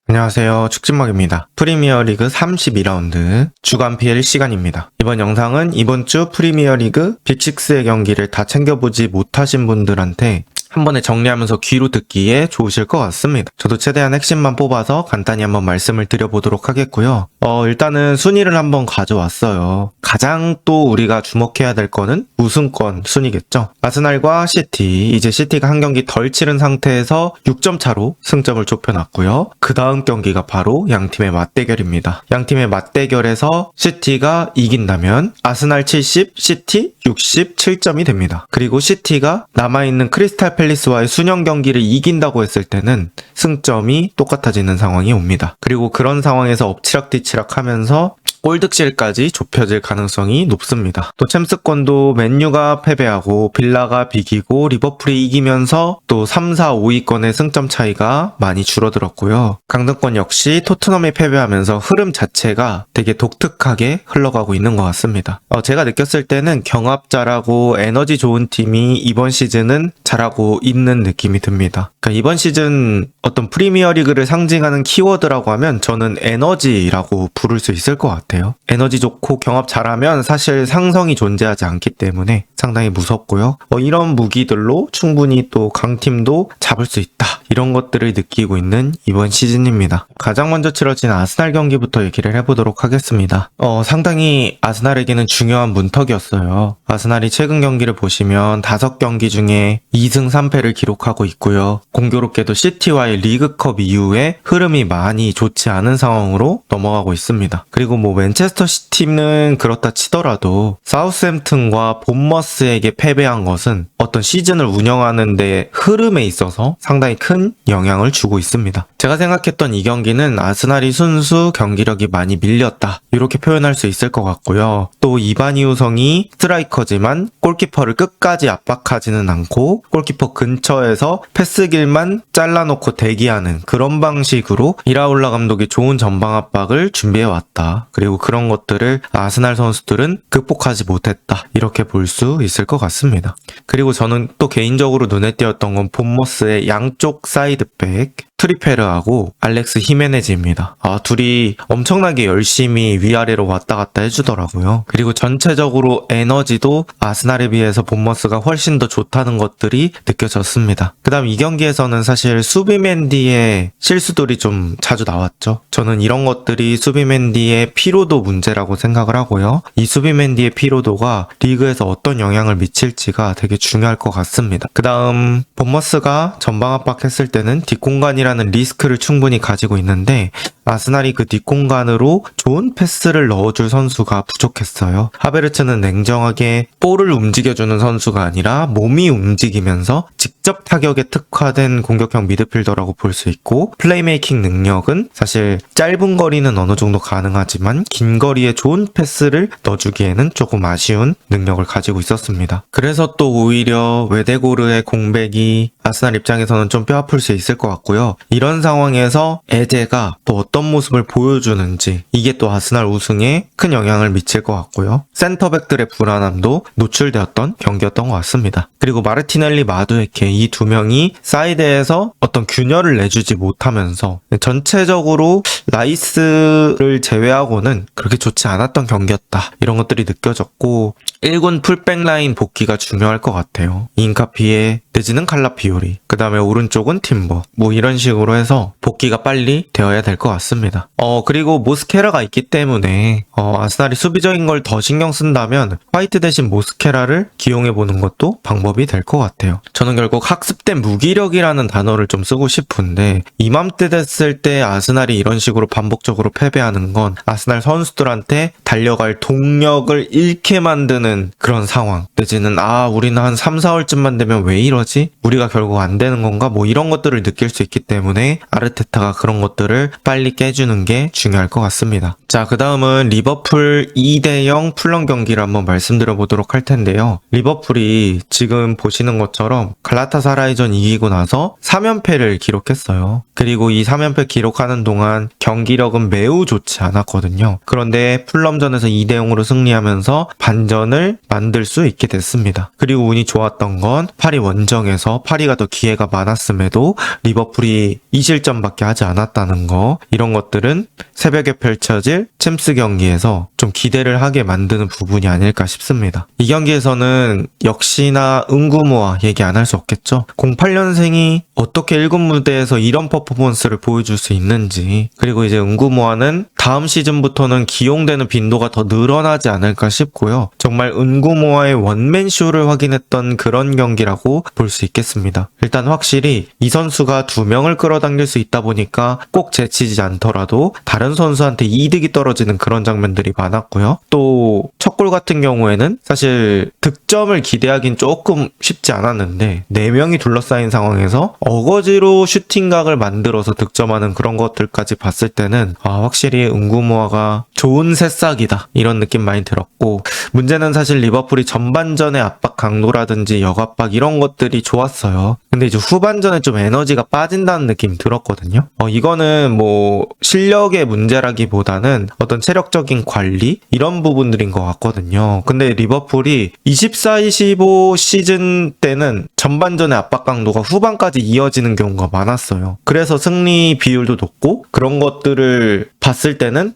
안녕하세요. 축진먹입니다. 프리미어리그 32라운드 주간 PL 시간입니다. 이번 영상은 이번 주 프리미어리그 빅6의 경기를 다 챙겨보지 못하신 분들한테 한 번에 정리하면서 귀로 듣기에 좋으실 것 같습니다. 저도 최대한 핵심만 뽑아서 간단히 한번 말씀을 드려보도록 하겠고요. 일단은 순위를 한번 가져왔어요. 가장 또 우리가 주목해야 될 거는 우승권 순위겠죠. 아스날과 시티, 이제 시티가 한 경기 덜 치른 상태에서 6점 차로 승점을 좁혀놨고요. 그 다음 경기가 바로 양팀의 맞대결입니다. 양팀의 맞대결에서 시티가 이긴다면 아스날 70, 시티 67점이 됩니다. 그리고 시티가 남아있는 크리스탈 팰리스와의 순영 경기를 이긴다고 했을 때는 승점이 똑같아지는 상황이 옵니다. 그리고 그런 상황에서 엎치락뒤치락 하면서 골득실까지 좁혀질 가능성이 높습니다. 또 챔스권도 맨유가 패배하고 빌라가 비기고 리버풀이 이기면서 또 3, 4, 5위권의 승점 차이가 많이 줄어들었고요. 강등권 역시 토트넘이 패배하면서 흐름 자체가 되게 독특하게 흘러가고 있는 것 같습니다. 제가 느꼈을 때는 경합 잘하고 에너지 좋은 팀이 이번 시즌은 잘하고 있는 느낌이 듭니다. 그러니까 이번 시즌 어떤 프리미어리그를 상징하는 키워드라고 하면 저는 에너지라고 부를 수 있을 것 같아요. 에너지 좋고 경합 잘하면 사실 상성이 존재하지 않기 때문에 상당히 무섭고요. 이런 무기들로 충분히 또 강팀도 잡을 수 있다. 이런 것들을 느끼고 있는 이번 시즌입니다. 가장 먼저 치러진 아스날 경기부터 얘기를 해보도록 하겠습니다. 상당히 아스날에게는 중요한 문턱이었어요. 아스날이 최근 경기를 보시면 5경기 중에 2승 3패를 기록하고 있고요. 공교롭게도 시티와의 리그컵 이후에 흐름이 많이 좋지 않은 상황으로 넘어가고 있습니다. 그리고 맨체스터 시티는 그렇다 치더라도 사우스햄튼과 본머스에게 패배한 것은 어떤 시즌을 운영하는 데 흐름에 있어서 상당히 큰 영향을 주고 있습니다. 제가 생각했던 이 경기는 아스날이 순수 경기력이 많이 밀렸다, 이렇게 표현할 수 있을 것 같고요. 또 이바니우성이 스트라이커지만 골키퍼를 끝까지 압박하지는 않고 골키퍼 근처에서 패스길만 잘라놓고 대기하는 그런 방식으로 이라올라 감독이 좋은 전방 압박을 준비해왔다. 그리고 그런 것들을 아스날 선수들은 극복하지 못했다, 이렇게 볼 수 있을 것 같습니다. 그리고 저는 또 개인적으로 눈에 띄었던 건 본머스의 양쪽 사이드백 트리페르하고 알렉스 히메네즈입니다. 둘이 엄청나게 열심히 위아래로 왔다 갔다 해주더라고요. 그리고 전체적으로 에너지도 아스날에 비해서 본머스가 훨씬 더 좋다는 것들이 느껴졌습니다. 그 다음 이 경기에서는 사실 수비맨디의 실수들이 좀 자주 나왔죠. 저는 이런 것들이 수비맨디의 피로도 문제라고 생각을 하고요. 이 수비맨디의 피로도가 리그에서 어떤 영향을 미칠지가 되게 중요할 것 같습니다. 그 다음 본머스가 전방 압박했을 때는 뒷공간이라는 리스크를 충분히 가지고 있는데 아스날이 그 뒷공간으로 좋은 패스를 넣어줄 선수가 부족했어요. 하베르츠는 냉정하게 볼을 움직여주는 선수가 아니라 몸이 움직이면서 직접 타격에 특화된 공격형 미드필더라고 볼 수 있고, 플레이메이킹 능력은 사실 짧은 거리는 어느 정도 가능하지만 긴 거리에 좋은 패스를 넣어주기에는 조금 아쉬운 능력을 가지고 있었습니다. 그래서 또 오히려 웨데고르의 공백이 아스날 입장에서는 좀 뼈아플 수 있을 것 같고요. 이런 상황에서 에제가 또 어떤 모습을 보여주는지, 이게 또 아스날 우승에 큰 영향을 미칠 것 같고요. 센터백들의 불안함도 노출되었던 경기였던 것 같습니다. 그리고 마르티넬리, 마두에케 이 두 명이 사이드에서 어떤 균열을 내주지 못하면서 전체적으로 라이스를 제외하고는 그렇게 좋지 않았던 경기였다, 이런 것들이 느껴졌고, 1군 풀백 라인 복귀가 중요할 것 같아요. 인카피에 내지는 칼라피오리, 그 다음에 오른쪽은 팀버, 이런 식으로 해서 복귀가 빨리 되어야 될 것 같습니다. 그리고 모스케라가 있기 때문에 아스날이 수비적인 걸 더 신경 쓴다면 화이트 대신 모스케라를 기용해보는 것도 방법이 될 것 같아요. 저는 결국 학습된 무기력이라는 단어를 좀 쓰고 싶은데, 이맘때 됐을 때 아스날이 이런 식으로 반복적으로 패배하는 건 아스날 선수들한테 달려갈 동력을 잃게 만드는 그런 상황, 내지는 우리는 한 3, 4월쯤만 되면 왜 이러지? 우리가 결국 안 되는 건가? 이런 것들을 느낄 수 있기 때문에 아르테타가 그런 것들을 빨리 깨주는 게 중요할 것 같습니다. 자, 그 다음은 리버풀 2대0 풀런 경기를 한번 말씀드려 보도록 할 텐데요. 리버풀이 지금 보시는 것처럼 갈라타사라이전 이기고 나서 3연패를 기록했어요. 그리고 이 3연패 기록하는 동안 경기력은 매우 좋지 않았거든요. 그런데 풀럼전에서 2대0으로 승리하면서 반전을 만들 수 있게 됐습니다. 그리고 운이 좋았던 건 파리 원정에서 파리가 더 기회가 많았음에도 리버풀이 2실점밖에 하지 않았다는 거, 이런 것들은 새벽에 펼쳐질 챔스 경기에서 좀 기대를 하게 만드는 부분이 아닐까 싶습니다. 이 경기에서는 역시나 은구모아 얘기 안 할 수 없겠죠. 08년생이 어떻게 1군 무대에서 이런 퍼포먼스를 보여줄 수 있는지, 그리고 이제 은구모아는 다음 시즌부터는 기용되는 빈도가 더 늘어나지 않을까 싶고요. 정말 은구모아의 원맨쇼를 확인했던 그런 경기라고 볼 수 있겠습니다. 일단 확실히 이 선수가 2명을 끌어당길 수 있다 보니까 꼭 제치지 않더라도 다른 선수한테 이득이 떨어지는 그런 장면들이 많았고요. 또 첫 골 같은 경우에는 사실 득점을 기대하긴 조금 쉽지 않았는데 4명이 둘러싸인 상황에서 어거지로 슈팅각을 만들어서 득점하는 그런 것들까지 봤을 때는 확실히 은구모아가 좋은 새싹이다, 이런 느낌 많이 들었고, 문제는 사실 리버풀이 전반전의 압박 강도라든지 역압박 이런 것들이 좋았어요. 근데 이제 후반전에 좀 에너지가 빠진다는 느낌이 들었거든요. 이거는 뭐 실력의 문제라기보다는 어떤 체력적인 관리 이런 부분들인 것 같거든요. 근데 리버풀이 24-25 시즌 때는 전반전의 압박 강도가 후반까지 이어지는 경우가 많았어요. 그래서 승리 비율도 높고, 그런 것들을 봤을 때는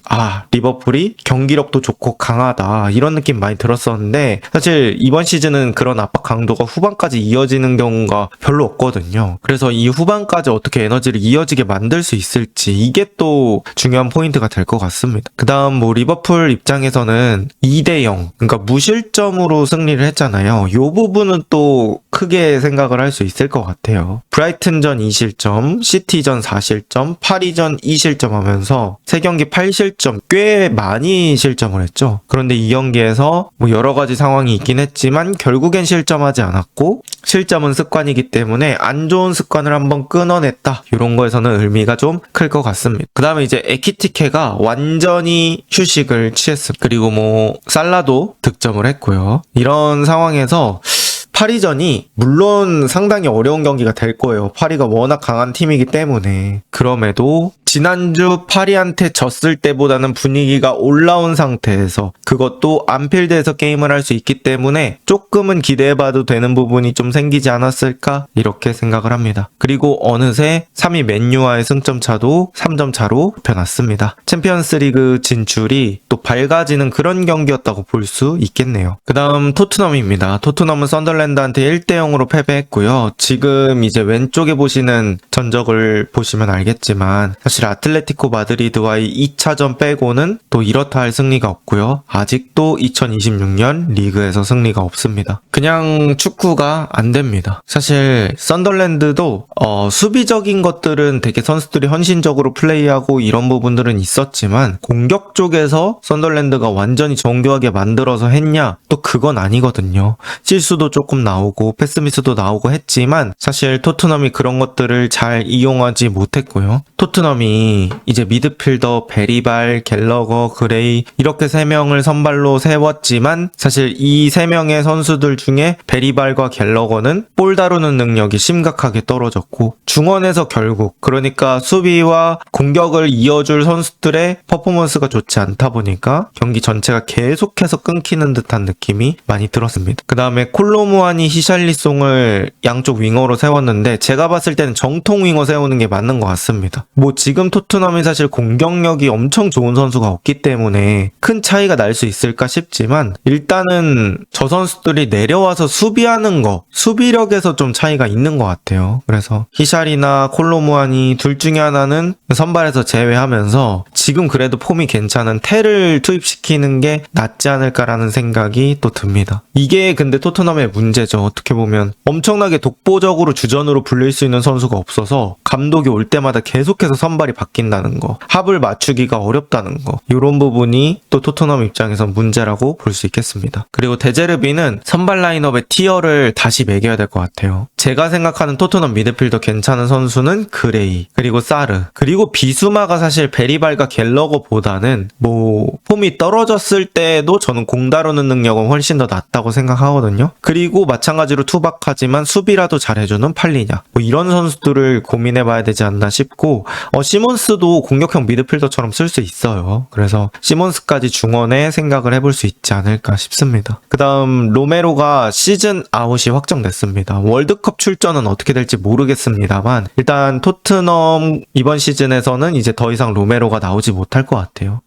리버풀이 경기력도 좋고 강하다, 이런 느낌 많이 들었었는데, 사실 이번 시즌은 그런 압박 강도가 후반까지 이어지는 경우가 별로 없거든요. 그래서 이 후반까지 어떻게 에너지를 이어지게 만들 수 있을지, 이게 또 중요한 포인트가 될 것 같습니다. 그 다음 뭐 리버풀 입장에서는 2대0, 그러니까 무실점으로 승리를 했잖아요. 이 부분은 또 크게 생각을 할 수 있을 것 같아요. 브라이튼전 2실점, 시티전 4실점, 파리전 2실점 하면서 3경기 8실점, 꽤 많이 실점을 했죠. 그런데 이 경기에서 뭐 여러 가지 상황이 있긴 했지만 결국엔 실점하지 않았고, 실점은 습관이기 때문에 안 좋은 습관을 한번 끊어냈다, 이런 거에서는 의미가 좀 클 것 같습니다. 그 다음에 이제 에키티케가 완전히 휴식을 취했습니다. 그리고 뭐 살라도 득점을 했고요. 이런 상황에서 파리전이 물론 상당히 어려운 경기가 될 거예요. 파리가 워낙 강한 팀이기 때문에. 그럼에도 지난주 파리한테 졌을 때보다는 분위기가 올라온 상태에서, 그것도 안필드에서 게임을 할 수 있기 때문에 조금은 기대해봐도 되는 부분이 좀 생기지 않았을까, 이렇게 생각을 합니다. 그리고 어느새 3위 맨유와의 승점 차도 3점 차로 좁혀놨습니다. 챔피언스리그 진출이 또 밝아지는 그런 경기였다고 볼 수 있겠네요. 그 다음 토트넘입니다. 토트넘은 썬더랜드한테 1대0으로 패배했고요. 지금 이제 왼쪽에 보시는 전적을 보시면 알겠지만 사실 아틀레티코 마드리드와의 2차전 빼고는 또 이렇다 할 승리가 없고요. 아직도 2026년 리그에서 승리가 없습니다. 그냥 축구가 안 됩니다. 사실 썬더랜드도 수비적인 것들은 되게 선수들이 헌신적으로 플레이하고 이런 부분들은 있었지만, 공격 쪽에서 썬더랜드가 완전히 정교하게 만들어서 했냐? 또 그건 아니거든요. 실수도 조금 나오고 패스미스도 나오고 했지만 사실 토트넘이 그런 것들을 잘 이용하지 못했고요. 토트넘이 이제 미드필더 베리발, 갤러거, 그레이 이렇게 3명을 선발로 세웠지만 사실 이 3명의 선수들 중에 베리발과 갤러거는 볼 다루는 능력이 심각하게 떨어졌고, 중원에서 결국 그러니까 수비와 공격을 이어줄 선수들의 퍼포먼스가 좋지 않다 보니까 경기 전체가 계속해서 끊기는 듯한 느낌이 많이 들었습니다. 그 다음에 콜로무아니, 히샬리송을 양쪽 윙어로 세웠는데 제가 봤을 때는 정통 윙어 세우는 게 맞는 것 같습니다. 뭐 지금 토트넘이 사실 공격력이 엄청 좋은 선수가 없기 때문에 큰 차이가 날 수 있을까 싶지만, 일단은 저 선수들이 내려와서 수비하는 거, 수비력에서 좀 차이가 있는 것 같아요. 그래서 히샬이나 콜로무아니 둘 중에 하나는 선발에서 제외하면서 지금 그래도 폼이 괜찮은 텔을 투입시키는 게 낫지 않을까라는 생각이 또 듭니다. 이게 근데 토트넘의 문제죠. 어떻게 보면 엄청나게 독보적으로 주전으로 불릴 수 있는 선수가 없어서 감독이 올 때마다 계속해서 선발이 바뀐다는 거, 합을 맞추기가 어렵다는 거, 이런 부분이 또 토트넘 입장에선 문제라고 볼 수 있겠습니다. 그리고 데제르비는 선발 라인업의 티어를 다시 매겨야 될 것 같아요. 제가 생각하는 토트넘 미드필더 괜찮은 선수는 그레이, 그리고 사르, 그리고 비수마가 사실 베리발과 갤러거보다는 뭐 폼이 떨어졌을 때도 저는 공 다루는 능력은 훨씬 더 낫다고 생각하거든요. 그리고 마찬가지로 투박하지만 수비라도 잘해주는 팔리냐, 뭐 이런 선수들을 고민해봐야 되지 않나 싶고, 시몬스도 공격형 미드필더처럼 쓸 수 있어요. 그래서 시몬스까지 중원에 생각을 해볼 수 있지 않을까 싶습니다. 그 다음 로메로가 시즌 아웃이 확정됐습니다. 월드컵 출전은 어떻게 될지 모르겠습니다만 일단 토트넘 이번 시즌에서는 이제 더 이상 로메로가 나오지 못할 것 같아요.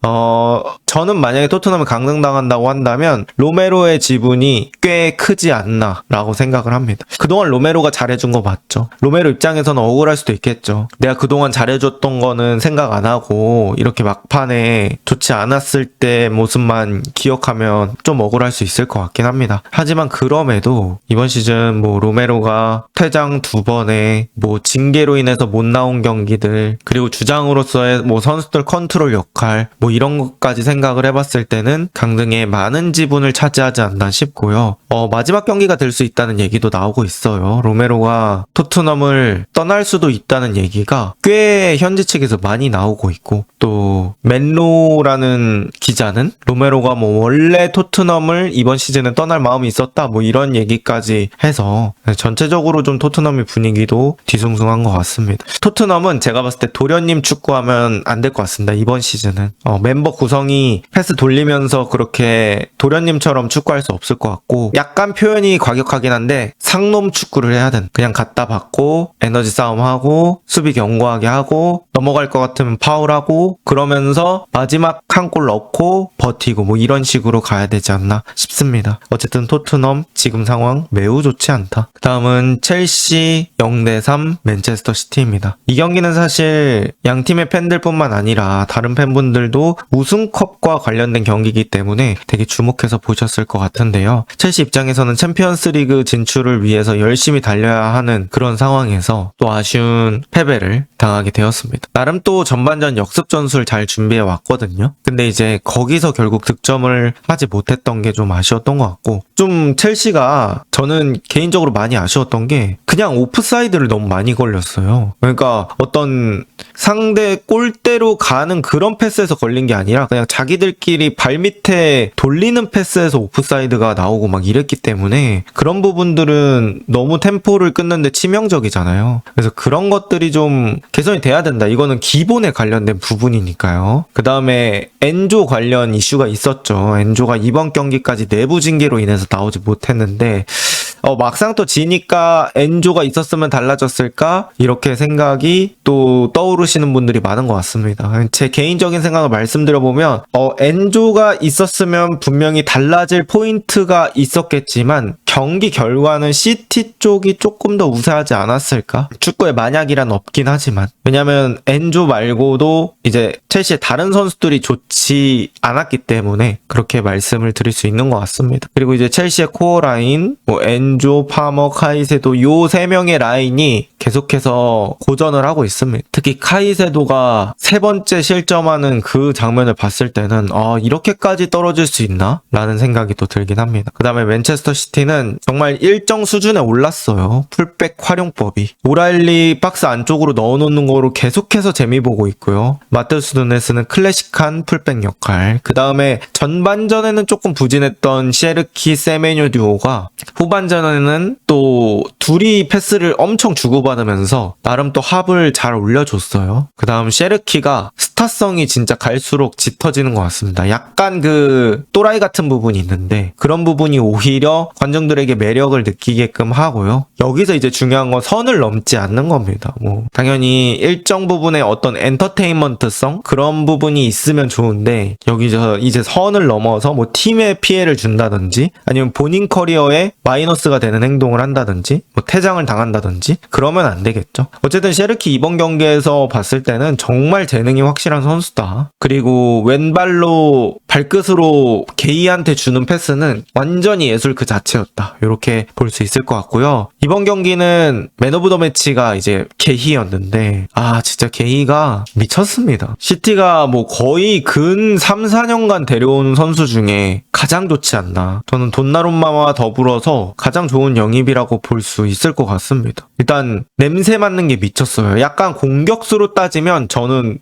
저는 만약에 토트넘이 강등당한다고 한다면 로메로의 지분이 꽤 크지 않나 라고 생각을 합니다. 그동안 로메로가 잘해준 거 맞죠? 로메로 입장에서는 억울할 수도 있겠죠. 내가 그동안 잘해줬던 거는 생각 안 하고 이렇게 막판에 좋지 않았을 때 모습만 기억하면 좀 억울할 수 있을 것 같긴 합니다. 하지만 그럼에도 이번 시즌 뭐 로메로가 퇴장 2번에 뭐 징계로 인해서 못 나온 경기들, 그리고 주장으로서의 뭐 선수들 컨트롤 역할, 뭐 이런 것까지 생각을 해봤을 때는 강등에 많은 지분을 차지하지 않나 싶고요. 마지막 경기가 될 수 있다는 얘기도 나오고 있어요. 로메로가 토트넘을 떠날 수도 있다는 얘기가 꽤 현지 측에서 많이 나오고 있고, 또 맨로라는 기자는 로메로가 뭐 원래 토트넘을 이번 시즌에 떠날 마음이 있었다, 뭐 이런 얘기까지 해서 전체적으로 좀 토트넘의 분위기도 뒤숭숭한 것 같습니다. 토트넘은 제가 봤을 때 도련님 축구하면 안 될 것 같습니다. 이번 시즌은 멤버 구성이 패스 돌리면서 그렇게 도련님처럼 축구할 수 없을 것 같고, 약간 표현이 과격하긴 한데 상놈 축구를 해야 된, 그냥 갖다 받고 에너지 싸움하고 수비 견고하게 하고 넘어갈 것 같으면 파울하고 그러면서 마지막 한 골 넣고 버티고 뭐 이런 식으로 가야 되지 않나 싶습니다. 어쨌든 토트넘 지금 상황 매우 좋지 않다. 그 다음은 첼시 0대3 맨체스터 시티입니다. 이 경기는 사실 양 팀의 팬들뿐만 아니라 다른 팬분들도 우승컵과 관련된 경기이기 때문에 되게 주목해서 보셨을 것 같은데요. 첼시 입장에서는 챔피언스 리그 진출을 위해서 열심히 달려야 하는 그런 상황에서 또 아쉬운 패배를 당하게 되었습니다. 나름 또 전반전 역습 전술 잘 준비해 왔거든요. 근데 이제 거기서 결국 득점을 하지 못했던 게 좀 아쉬웠던 것 같고, 좀 첼시가 저는 개인적으로 많이 아쉬웠던 게 그냥 오프사이드를 너무 많이 걸렸어요. 그러니까 어떤 상대 골대로 가는 그런 패스에서 걸린 게 아니라 그냥 자기들끼리 발밑에 돌리는 패스에서 오프사이드가 나오고 막 이랬기 때문에 그런 부분들은 너무 템포를 끊는데 치명적이잖아요. 그래서 그런 것들이 좀 개선이 돼야 된다. 이거는 기본에 관련된 부분이니까요. 그 다음에 엔조 관련 이슈가 있었죠. 엔조가 이번 경기까지 내부 징계로 인해서 나오지 못했는데 막상 또 지니까 엔조가 있었으면 달라졌을까? 이렇게 생각이 또 떠오르시는 분들이 많은 것 같습니다. 제 개인적인 생각을 말씀드려보면 엔조가 있었으면 분명히 달라질 포인트가 있었겠지만 경기 결과는 시티 쪽이 조금 더 우세하지 않았을까? 축구에 만약이란 없긴 하지만, 왜냐면 엔조 말고도 이제 첼시의 다른 선수들이 좋지 않았기 때문에 그렇게 말씀을 드릴 수 있는 것 같습니다. 그리고 이제 첼시의 코어 라인, 뭐 엔조, 파머, 카이세도 요 3명의 라인이 계속해서 고전을 하고 있습니다. 특히 카이세도가 3번째 실점하는 그 장면을 봤을 때는 이렇게까지 떨어질 수 있나? 라는 생각이 또 들긴 합니다. 그 다음에 맨체스터 시티는 정말 일정 수준에 올랐어요. 풀백 활용법이. 오라일리 박스 안쪽으로 넣어놓는 거로 계속해서 재미 보고 있고요. 마테우스 누네스는 클래식한 풀백 역할. 그 다음에 전반전에는 조금 부진했던 셰르키 세메뉴 듀오가 후반전에는 또 둘이 패스를 엄청 주고받으면서 나름 또 합을 잘 올려줬어요. 그 다음 셰르키가 스타성이 진짜 갈수록 짙어지는 것 같습니다. 약간 그 또라이 같은 부분이 있는데 그런 부분이 오히려 관중들에게 매력을 느끼게끔 하고요. 여기서 이제 중요한 건 선을 넘지 않는 겁니다. 뭐 당연히 일정 부분의 어떤 엔터테인먼트성 그런 부분이 있으면 좋은데 여기서 이제 선을 넘어서 뭐 팀에 피해를 준다든지 아니면 본인 커리어에 마이너스가 되는 행동을 한다든지 뭐 퇴장을 당한다든지 그러면 안 되겠죠. 어쨌든 셰르키 이번 경기에서 봤을 때는 정말 재능이 확실한 선수다. 그리고 왼발로 발끝으로 게이한테 주는 패스는 완전히 예술 그 자체였다. 이렇게 볼 수 있을 것 같고요. 이번 경기는 맨 오브 더 매치가 이제 게히였는데 진짜 게히가 미쳤습니다. 시티가 뭐 거의 근 3, 4년간 데려온 선수 중에 가장 좋지 않나. 저는 돈나룸마와 더불어서 가장 좋은 영입이라고 볼 수 있을 것 같습니다. 일단 냄새 맡는 게 미쳤어요. 약간 공격수로 따지면 저는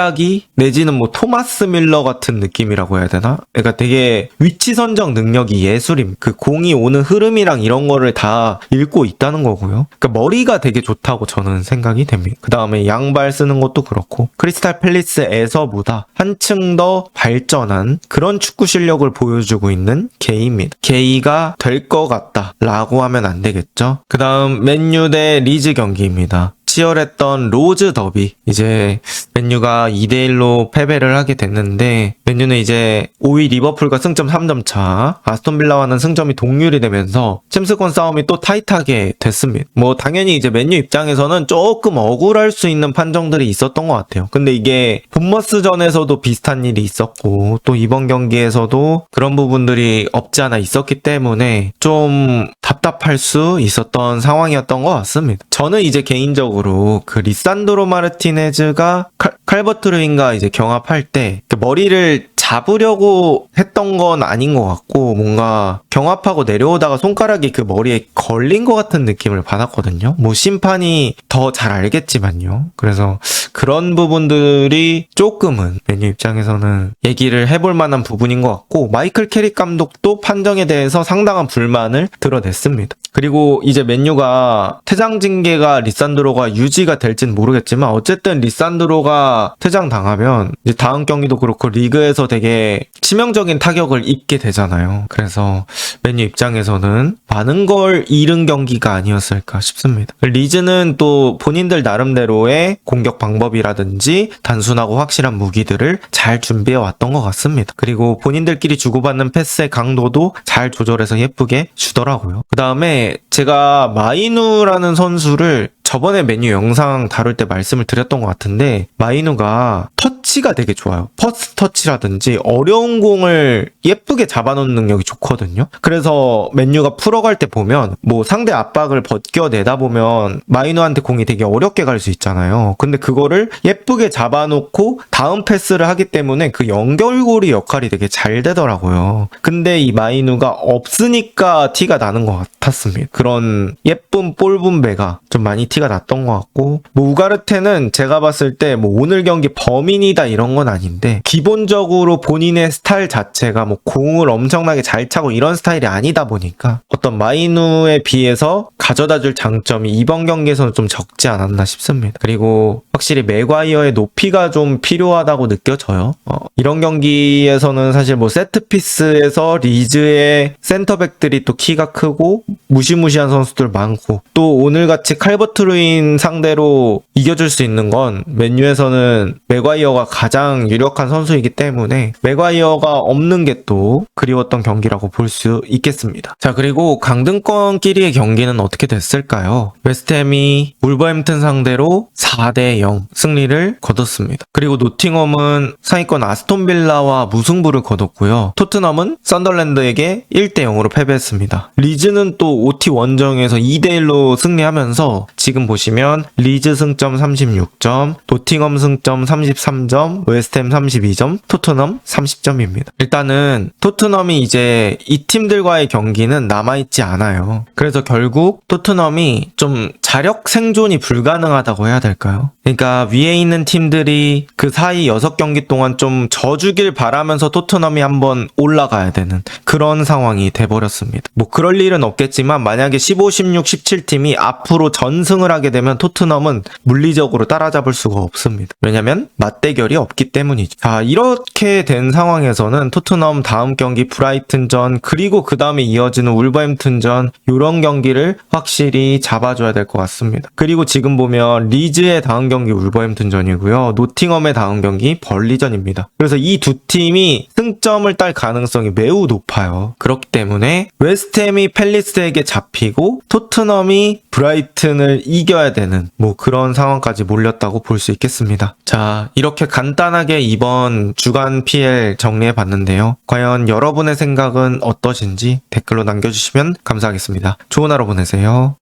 인자기 내지는 뭐 토마스 밀러 같은 느낌이라고 해야 되나? 그러니까 되게 위치 선정 능력이 예술임. 그 공이 오는 흐름이랑 이런 거를 다 읽고 있다는 거고요. 그러니까 머리가 되게 좋다고 저는 생각이 됩니다. 그 다음에 양발 쓰는 것도 그렇고 크리스탈 팰리스에서보다 한층 더 발전한 그런 축구 실력을 보여주고 있는 게이입니다. 게이가 될 것 같다 라고 하면 안 되겠죠. 그 다음 맨유 대 리즈 경기입니다. 치열했던 로즈 더비. 이제 맨유가 2대1로 패배를 하게 됐는데 맨유는 이제 5위 리버풀과 승점 3점 차, 아스톤빌라와는 승점이 동률이 되면서 챔스권 싸움이 또 타이트하게 됐습니다. 뭐 당연히 이제 맨유 입장에서는 조금 억울할 수 있는 판정들이 있었던 것 같아요. 근데 이게 본머스전에서도 비슷한 일이 있었고 또 이번 경기에서도 그런 부분들이 없지 않아 있었기 때문에 좀 답답할 수 있었던 상황이었던 것 같습니다. 저는 이제 개인적으로 그 리산드로 마르티네즈가 칼버트 루인과 이제 경합할 때 머리를 잡으려고 했던 건 아닌 것 같고 뭔가 경합하고 내려오다가 손가락이 그 머리에 걸린 것 같은 느낌을 받았거든요. 뭐 심판이 더 잘 알겠지만요. 그래서 그런 부분들이 조금은 맨유 입장에서는 얘기를 해볼 만한 부분인 것 같고 마이클 캐릭 감독도 판정에 대해서 상당한 불만을 드러냈습니다. 그리고 이제 맨유가 퇴장 징계가 리산드로가 유지가 될진 모르겠지만 어쨌든 리산드로가 퇴장 당하면 이제 다음 경기도 그렇고 리그에서 되게 치명적인 타격을 입게 되잖아요. 그래서 맨유 입장에서는 많은 걸 잃은 경기가 아니었을까 싶습니다. 리즈는 또 본인들 나름대로의 공격 방법이라든지 단순하고 확실한 무기들을 잘 준비해 왔던 것 같습니다. 그리고 본인들끼리 주고받는 패스의 강도도 잘 조절해서 예쁘게 주더라고요. 그 다음에 제가 마이누라는 선수를 저번에 메뉴 영상 다룰 때 말씀을 드렸던 것 같은데 마이누가 터치가 되게 좋아요. 퍼스트 터치라든지 어려운 공을 예쁘게 잡아놓는 능력이 좋거든요. 그래서 맨유가 풀어갈 때 보면 뭐 상대 압박을 벗겨내다 보면 마이누한테 공이 되게 어렵게 갈 수 있잖아요. 근데 그거를 예쁘게 잡아놓고 다음 패스를 하기 때문에 그 연결고리 역할이 되게 잘 되더라고요. 근데 이 마이누가 없으니까 티가 나는 것 같았습니다. 그런 예쁜 볼 분배가 좀 많이 티가 났던 것 같고 뭐 우가르테는 제가 봤을 때 뭐 오늘 경기 범인이다 이런 건 아닌데 기본적으로 본인의 스타일 자체가 뭐 공을 엄청나게 잘 차고 이런 스타일이 아니다 보니까 어떤 마이누에 비해서 가져다줄 장점이 이번 경기에서는 좀 적지 않았나 싶습니다. 그리고 확실히 맥과이어의 높이가 좀 필요하다고 느껴져요. 이런 경기에서는 사실 뭐 세트피스에서 리즈의 센터백들이 또 키가 크고 무시무시한 선수들 많고 또 오늘같이 칼버트 루인 상대로 이겨줄 수 있는 건 맨유에서는 맥과이어가 가장 유력한 선수이기 때문에 맥과이어가 없는 게 또 그리웠던 경기라고 볼 수 있겠습니다. 자, 그리고 강등권끼리의 경기는 어떻게 됐을까요? 웨스트햄이 울버햄튼 상대로 4대0 승리를 거뒀습니다. 그리고 노팅엄은 상위권 아스톤빌라와 무승부를 거뒀고요. 토트넘은 썬더랜드에게 1대0으로 패배했습니다. 리즈는 또 OT 원정에서 2대1로 승리하면서 지금 보시면 리즈 승점 36점, 노팅엄 승점 33점, 웨스트햄 32점, 토트넘 30점입니다. 일단은 토트넘이 이제 이 팀들과의 경기는 남아있지 않아요. 그래서 결국 토트넘이 좀 자력 생존이 불가능하다고 해야 될까요? 그러니까 위에 있는 팀들이 그 사이 6경기 동안 좀 져주길 바라면서 토트넘이 한번 올라가야 되는 그런 상황이 돼버렸습니다. 뭐 그럴 일은 없겠지만 만약에 15, 16, 17팀이 앞으로 전승을 하게 되면 토트넘은 물리적으로 따라잡을 수가 없습니다. 왜냐면 맞대결이 없기 때문이죠. 자, 이렇게 된 상황에서는 토트넘 다음 경기 브라이튼전 그리고 그 다음에 이어지는 울버햄튼전 이런 경기를 확실히 잡아줘야 될 것 같습니다. 그리고 지금 보면 리즈의 다음 경기 울버햄튼전이고요. 노팅엄의 다음 경기 벌리전입니다. 그래서 이 두 팀이 승점을 딸 가능성이 매우 높아요. 그렇기 때문에 웨스트햄이 팰리스에게 잡히고 토트넘이 브라이튼을 이겨야 되는 뭐 그런 상황까지 몰렸다고 볼 수 있겠습니다. 자, 이렇게 간단하게 이번 주간 PL 정리해 봤는데요. 과연 여러분의 생각은 어떠신지 댓글로 남겨주시면 감사하겠습니다. 좋은 하루 보내세요.